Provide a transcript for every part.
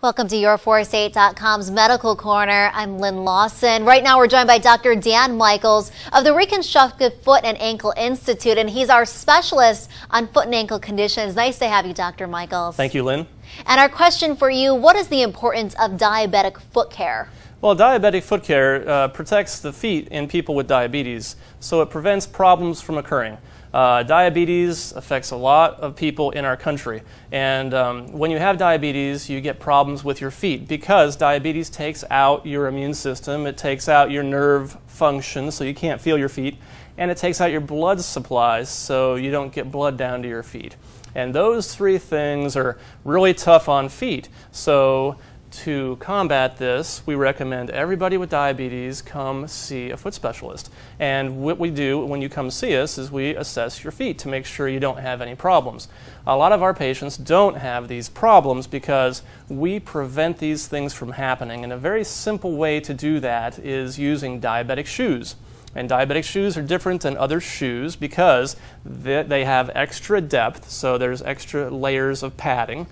Welcome to your4state.com's Medical Corner. I'm Lynn Lawson. Right now we're joined by Dr. Dan Michaels of the Reconstructive Foot and Ankle Institute, and he's our specialist on foot and ankle conditions. Nice to have you, Dr. Michaels. Thank you, Lynn. And our question for you, what is the importance of diabetic foot care? Well, diabetic foot care protects the feet in people with diabetes, so it prevents problems from occurring. Diabetes affects a lot of people in our country, and when you have diabetes, you get problems with your feet because diabetes takes out your immune system, it takes out your nerve function, so you can't feel your feet, and it takes out your blood supplies, so you don't get blood down to your feet. And those three things are really tough on feet. So to combat this, we recommend everybody with diabetes come see a foot specialist. And what we do when you come see us is we assess your feet to make sure you don't have any problems. A lot of our patients don't have these problems because we prevent these things from happening. And a very simple way to do that is using diabetic shoes. And diabetic shoes are different than other shoes because they have extra depth, so there's extra layers of padding.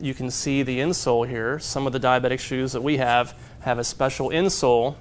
You can see the insole here. Some of the diabetic shoes that we have a special insole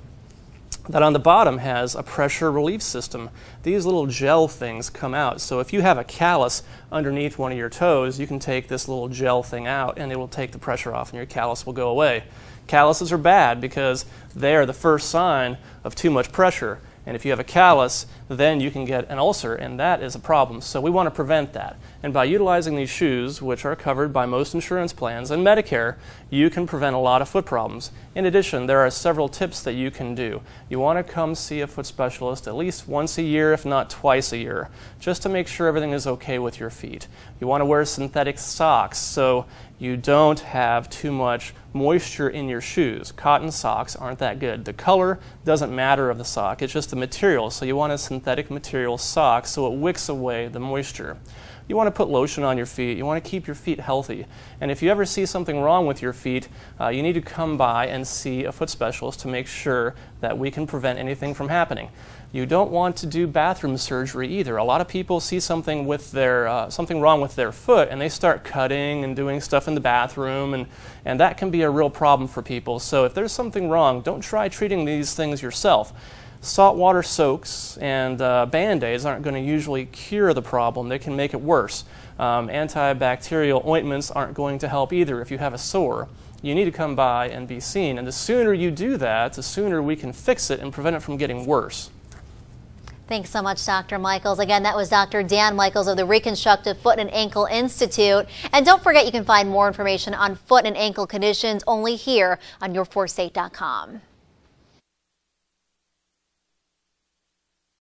that on the bottom has a pressure relief system. These little gel things come out. So if you have a callus underneath one of your toes, you can take this little gel thing out and it will take the pressure off and your callus will go away. Calluses are bad because they are the first sign of too much pressure. And if you have a callus, then you can get an ulcer, and that is a problem. So we want to prevent that. And by utilizing these shoes, which are covered by most insurance plans and Medicare, you can prevent a lot of foot problems. In addition, there are several tips that you can do. You want to come see a foot specialist at least once a year, if not twice a year, just to make sure everything is okay with your feet. You want to wear synthetic socks so you don't have too much moisture in your shoes. Cotton socks aren't that good. The color doesn't matter of the sock, it's just the material. So you want a synthetic material sock so it wicks away the moisture. You want to put lotion on your feet. You want to keep your feet healthy. And if you ever see something wrong with your feet, you need to come by and see a foot specialist to make sure that we can prevent anything from happening. You don't want to do bathroom surgery either. A lot of people see something with their something wrong with their foot and they start cutting and doing stuff in the bathroom, and that can be a real problem for people. So if there's something wrong, don't try treating these things yourself. Saltwater soaks and Band-Aids aren't going to usually cure the problem. They can make it worse. Antibacterial ointments aren't going to help either if you have a sore. You need to come by and be seen. And the sooner you do that, the sooner we can fix it and prevent it from getting worse. Thanks so much, Dr. Michaels. Again, that was Dr. Dan Michaels of the Reconstructive Foot and Ankle Institute. And don't forget, you can find more information on foot and ankle conditions only here on your4state.com.